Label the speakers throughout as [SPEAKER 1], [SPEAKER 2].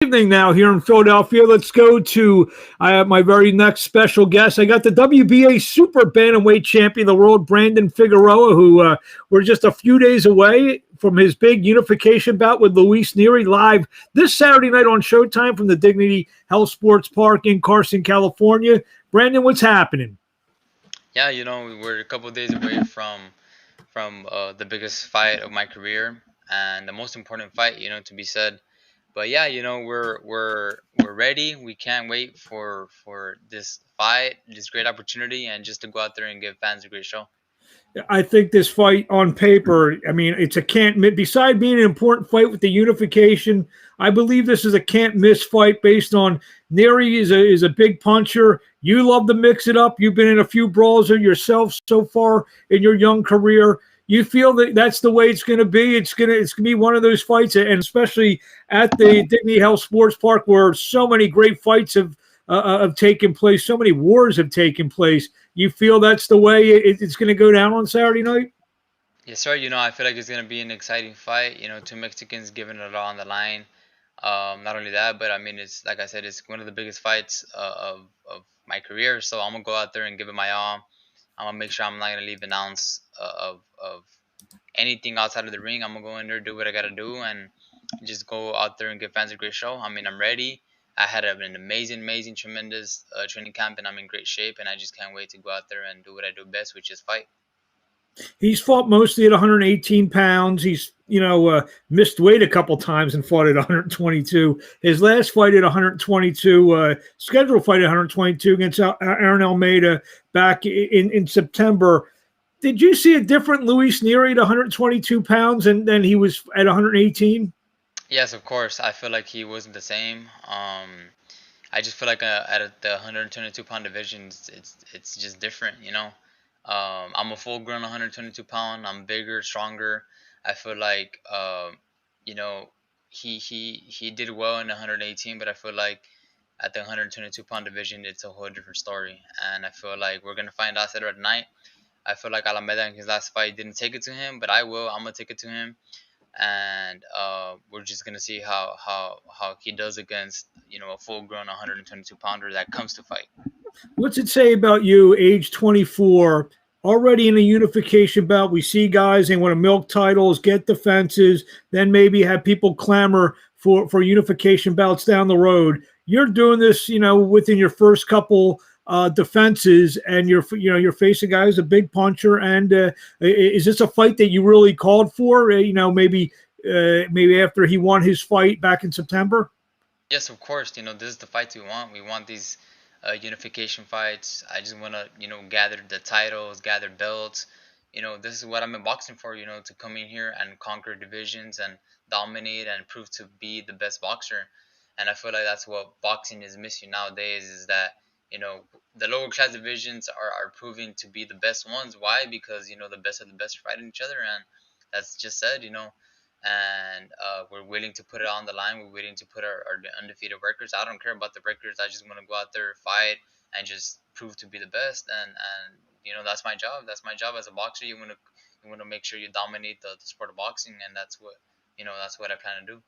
[SPEAKER 1] Evening now here in Philadelphia. Let's go to my very next special guest. I got the WBA Super Bantamweight champion of the world, Brandon Figueroa, who we're just a few days away from his big unification bout with Luis Nery, live this Saturday night on Showtime from the Dignity Health Sports Park in Carson, California. Brandon, what's happening?
[SPEAKER 2] Yeah, we're a couple of days away from the biggest fight of my career and the most important fight, to be said. But yeah, we're ready. We can't wait for this fight, this great opportunity, and just to go out there and give fans a great show.
[SPEAKER 1] I think this fight on paper, I mean, it's a can't, beside being an important fight with the unification, I believe this is a can't miss fight based on Nery is a big puncher. You love to mix it up. You've been in a few brawls yourself so far in your young career. You feel that that's the way it's going to be. It's gonna be one of those fights, and especially at the Dignity Health Sports Park, where so many great fights have taken place, so many wars have taken place. You feel that's the way it's going to go down on Saturday night?
[SPEAKER 2] Yes, sir. I feel like it's gonna be an exciting fight. Two Mexicans giving it all on the line. Not only that, but I mean, it's like I said, it's one of the biggest fights of my career. So I'm gonna go out there and give it my all. I'm gonna make sure I'm not gonna leave an ounce of anything outside of the ring. I'm gonna go in there, do what I gotta do, and just go out there and give fans a great show. I mean, I'm ready. I had an amazing, tremendous training camp, and I'm in great shape. And I just can't wait to go out there and do what I do best, which is fight.
[SPEAKER 1] He's fought mostly at 118 pounds. He's missed weight a couple times and fought at 122. His last fight at 122, scheduled fight at 122 against Aaron Almeida back in September. Did you see a different Luis Nery at 122 pounds and than he was at 118?
[SPEAKER 2] Yes, of course. I feel like he wasn't the same. I just feel like the 122-pound division, it's just different. I'm a full-grown 122-pound. I'm bigger, stronger. I feel like you know he did well in 118, but I feel like at the 122-pound division, it's a whole different story. And I feel like we're gonna find out Saturday night. I feel like Alameda in his last fight didn't take it to him, but I will. I'm gonna take it to him, and we're just gonna see how he does against a full-grown 122 pounder that comes to fight.
[SPEAKER 1] What's it say about you, age 24, already in a unification bout? We see guys, they want to milk titles, get defenses, then maybe have people clamor for unification bouts down the road. You're doing this, within your first couple defenses, and you're facing a guy who's a big puncher. And is this a fight that you really called for? Maybe after he won his fight back in September.
[SPEAKER 2] Yes, of course. This is the fights we want. We want these unification fights. I just want to gather the titles, gather belts. This is what I'm in boxing for. To come in here and conquer divisions and dominate and prove to be the best boxer. And I feel like that's what boxing is missing nowadays, is that the lower class divisions are proving to be the best ones. Why? Because the best of the best are fighting each other, and that's just said. And we're willing to put it on the line. We're willing to put our undefeated records. I don't care about the records. I just want to go out there, fight, and just prove to be the best. And that's my job. That's my job as a boxer. You want to make sure you dominate the sport of boxing, and that's what I plan to do.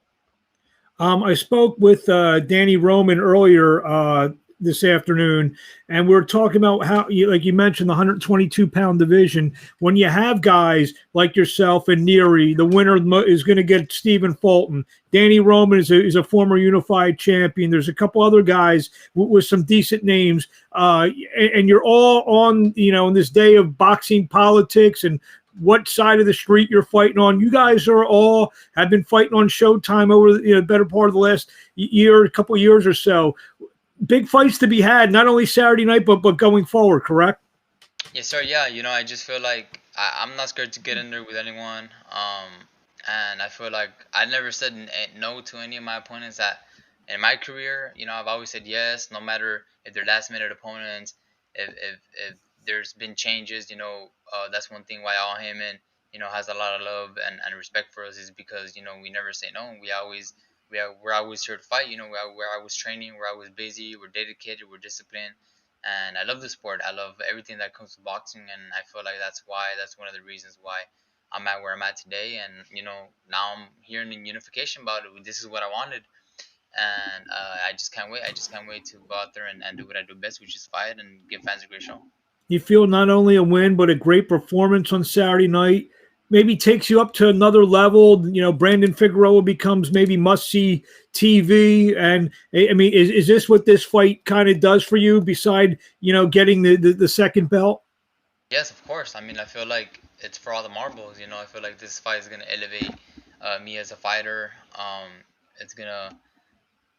[SPEAKER 1] I spoke with Danny Roman earlier this afternoon, and we are talking about how, like you mentioned, the 122-pound division. When you have guys like yourself and Nery, the winner is going to get Stephen Fulton. Danny Roman is a former unified champion. There's a couple other guys with some decent names, and you're all on, in this day of boxing politics and what side of the street you're fighting on. You guys are all have been fighting on Showtime over the better part of the last year, a couple of years or so. Big fights to be had, not only Saturday night, but going forward, correct?
[SPEAKER 2] Yes, sir. Yeah, I just feel like I'm not scared to get in there with anyone. And I feel like I never said no to any of my opponents. That in my career, I've always said yes, no matter if they're last minute opponents. If there's been changes, that's one thing why All Heyman, has a lot of love and respect for us, is because we never say no. We're always here to fight. We're always training. We're always busy. We're dedicated. We're disciplined, and I love the sport. I love everything that comes to boxing, and I feel like that's one of the reasons why I'm at where I'm at today. And now I'm here in the unification bout. This is what I wanted, and I just can't wait. I just can't wait to go out there and do what I do best, which is fight and give fans a great show.
[SPEAKER 1] You feel not only a win, but a great performance on Saturday night maybe takes you up to another level. You know, Brandon Figueroa becomes maybe must see TV. And I mean, is this what this fight kind of does for you beside, you know, getting the second belt?
[SPEAKER 2] Yes, of course. I mean, I feel like it's for all the marbles. I feel like this fight is gonna elevate me as a fighter. It's gonna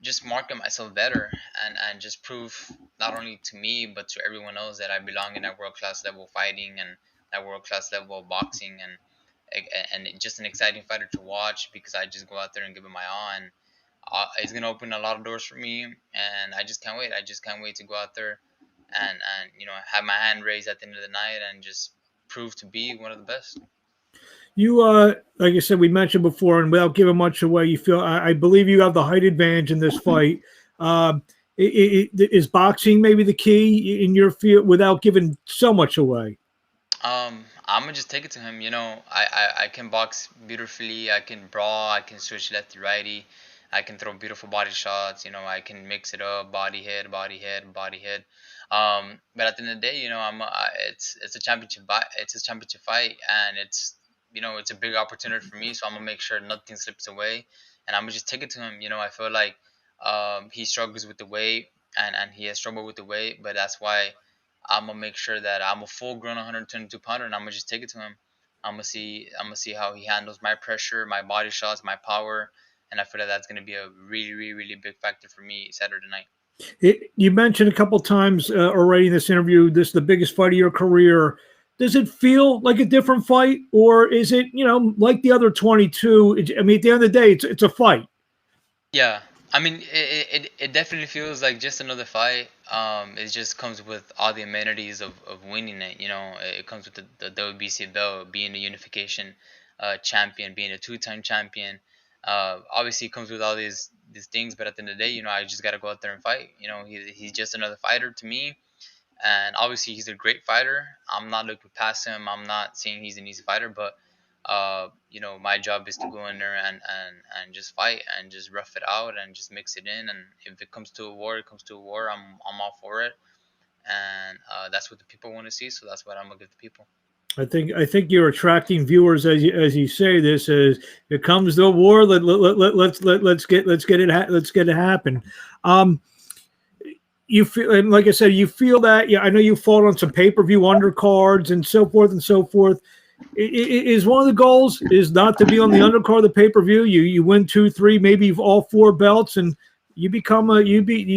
[SPEAKER 2] just market myself better and just prove not only to me but to everyone else that I belong in that world class level fighting and that world class level of boxing and just an exciting fighter to watch because I just go out there and give it my all and it's gonna open a lot of doors for me and I just can't wait. I just can't wait to go out there and have my hand raised at the end of the night and just prove to be one of the best.
[SPEAKER 1] You, like I said, we mentioned before, and without giving much away, you feel I believe you have the height advantage in this fight. Is boxing maybe the key in your field without giving so much away?
[SPEAKER 2] I'm gonna just take it to him. I can box beautifully. I can brawl. I can switch lefty righty. I can throw beautiful body shots. I can mix it up, body head, body head, body head. But at the end of the day, it's a championship. It's a championship fight, and it's a big opportunity for me. So I'm gonna make sure nothing slips away, and I'm gonna just take it to him. I feel like he struggles with the weight, and he has struggled with the weight, but that's why I'm gonna make sure that I'm a full grown 122 pounder, and I'm gonna just take it to him. I'm gonna see how he handles my pressure, my body shots, my power, and I feel like that's gonna be a really, really, really big factor for me Saturday night.
[SPEAKER 1] You mentioned a couple times already in this interview, this is the biggest fight of your career. Does it feel like a different fight, or is it, like the other 22? I mean, at the end of the day, it's a fight.
[SPEAKER 2] Yeah, I mean, it definitely feels like just another fight. It just comes with all the amenities of winning it. It comes with the WBC belt, being a unification champion, being a two-time champion. Obviously, it comes with all these things, but at the end of the day, I just gotta go out there and fight. He's just another fighter to me, and obviously he's a great fighter. I'm not looking past him. I'm not saying he's an easy fighter, but my job is to go in there and just fight and just rough it out and just mix it in. And if it comes to a war, it comes to a war. I'm all for it, and that's what the people want to see. So that's what I'm gonna give the people.
[SPEAKER 1] I think you're attracting viewers as you say this. As it comes to a war, let's get it happen. Um, you feel, and like I said, you feel that. Yeah, I know you fought on some pay-per-view undercards and so forth and so forth. Is one of the goals is not to be on the undercard of the pay-per-view. You win two, three, maybe all four belts, and you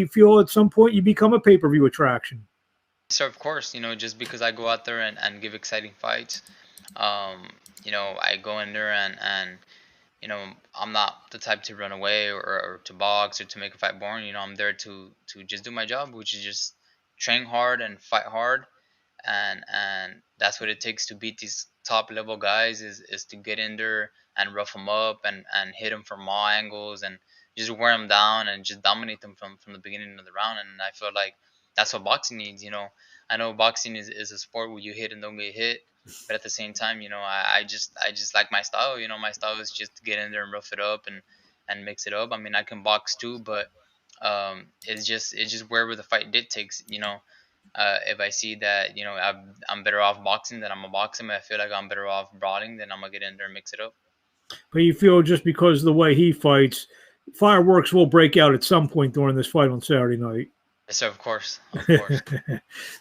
[SPEAKER 1] feel at some point you become a pay-per-view attraction.
[SPEAKER 2] So of course, just because I go out there and give exciting fights, I go in there and I'm not the type to run away or to box or to make a fight boring. I'm there to just do my job, which is just train hard and fight hard, and that's what it takes to beat these top level guys is to get in there and rough them up and hit them from all angles and just wear them down and just dominate them from the beginning of the round. And I feel like that's what boxing needs. I know boxing is a sport where you hit and don't get hit, but at the same time, I just like my style. My style is just to get in there and rough it up and mix it up. I mean, I can box too, but it's just wherever the fight dictates. If I see that I'm better off boxing, then I'm a boxing. If I feel like I'm better off brawling, then I'm gonna get in there and mix it up.
[SPEAKER 1] But you feel just because of the way he fights, fireworks will break out at some point during this fight on Saturday night.
[SPEAKER 2] Yes, sir, of course, of course.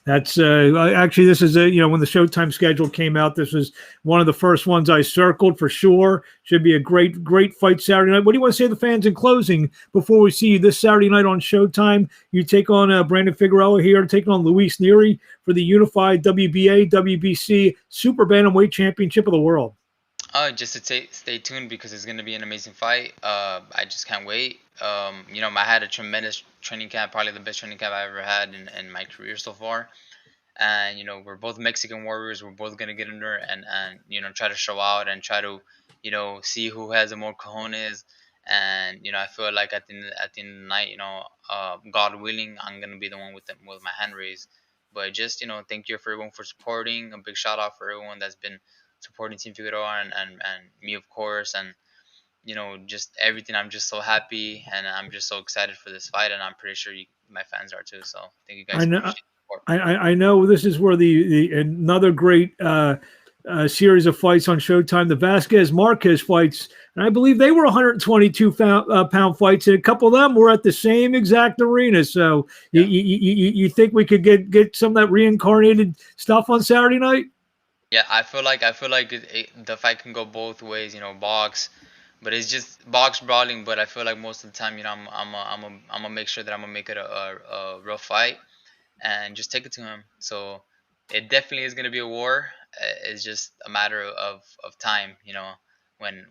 [SPEAKER 1] That's actually this is when the Showtime schedule came out, this was one of the first ones I circled for sure. Should be a great fight Saturday night. What do you want to say to the fans in closing before we see you this Saturday night on Showtime? You take on Brandon Figueroa here, taking on Luis Nery for the unified WBA WBC Super Bantamweight Championship of the World.
[SPEAKER 2] Just to stay tuned because it's gonna be an amazing fight. I just can't wait. I had a tremendous training camp, probably the best training camp I ever had in my career so far. And we're both Mexican warriors. We're both gonna get in there and try to show out and try to see who has the more cojones. And I feel like at the end of the night, God willing, I'm gonna be the one with my hand raised. But just thank you for everyone for supporting. A big shout out for everyone that's been supporting Team Figueroa and me of course. And just everything. I'm just so happy, and I'm just so excited for this fight, and I'm pretty sure my fans are too. So thank you
[SPEAKER 1] I
[SPEAKER 2] guys.
[SPEAKER 1] know.
[SPEAKER 2] Appreciate the support.
[SPEAKER 1] I know this is where the another great series of fights on Showtime, the Vasquez Marquez fights, and I believe they were 122 pound fights, and a couple of them were at the same exact arena. So
[SPEAKER 2] Yeah.
[SPEAKER 1] you think we could get some of that reincarnated stuff on Saturday night?
[SPEAKER 2] Yeah, I feel like the fight can go both ways, box, but it's just box brawling. But I feel like most of the time, I'm gonna make sure that I'm gonna make it a rough fight and just take it to him. So it definitely is gonna be a war. It's just a matter of time, when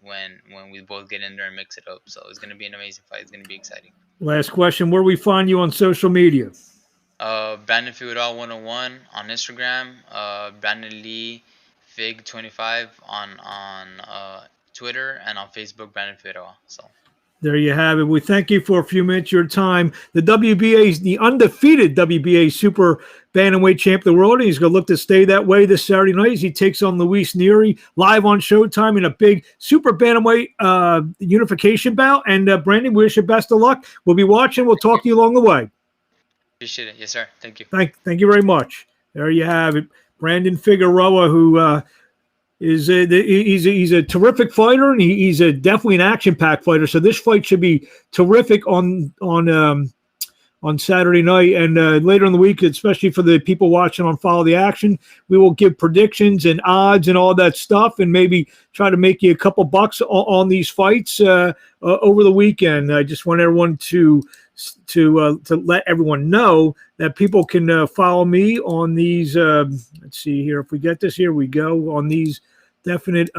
[SPEAKER 2] we both get in there and mix it up. So it's gonna be an amazing fight. It's gonna be exciting.
[SPEAKER 1] Last question: where we find you on social media?
[SPEAKER 2] Brandon Figueroa 101 on Instagram. Brandon Lee Fig 25 on Twitter, and on Facebook Brandon Figueroa. So
[SPEAKER 1] There you have it. We thank you for a few minutes of your time. The WBA, the undefeated WBA Super Bantamweight champ of the world. And he's going to look to stay that way this Saturday night as he takes on Luis Nery live on Showtime in a big Super Bantamweight unification bout. And Brandon, we wish you best of luck. We'll be watching. We'll talk to you along the way.
[SPEAKER 2] appreciate it. Yes, sir. Thank you.
[SPEAKER 1] Thank you very much. There you have it. Brandon Figueroa, who he's a terrific fighter, and he's definitely an action-packed fighter. So this fight should be terrific on Saturday night, and later in the week, especially for the people watching on Follow the Action. We will give predictions and odds and all that stuff, and maybe try to make you a couple bucks on these fights over the weekend. I just want everyone to let everyone know that people can follow me on these. Let's see here. If we get this, here we go on these definite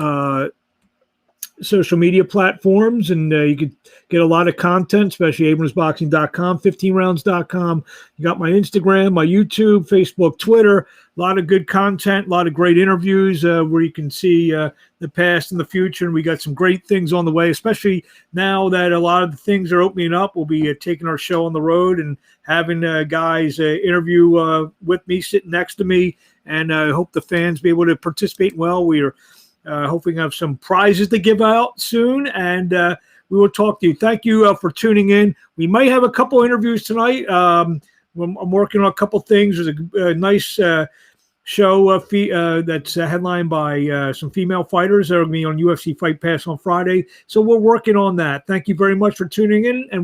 [SPEAKER 1] social media platforms, and you could get a lot of content, especially abramsboxing.com, 15rounds.com. You got my Instagram, my YouTube, Facebook, Twitter, a lot of good content, a lot of great interviews where you can see the past and the future. And we got some great things on the way, especially now that a lot of the things are opening up. We'll be taking our show on the road and having guys interview with me, sitting next to me, and I hope the fans be able to participate well. We are hoping to have some prizes to give out soon, and we will talk to you. Thank you for tuning in. We might have a couple interviews tonight. I'm working on a couple things. There's a nice show that's headlined by some female fighters that are going to be on UFC Fight Pass on Friday. So we're working on that. Thank you very much for tuning in, and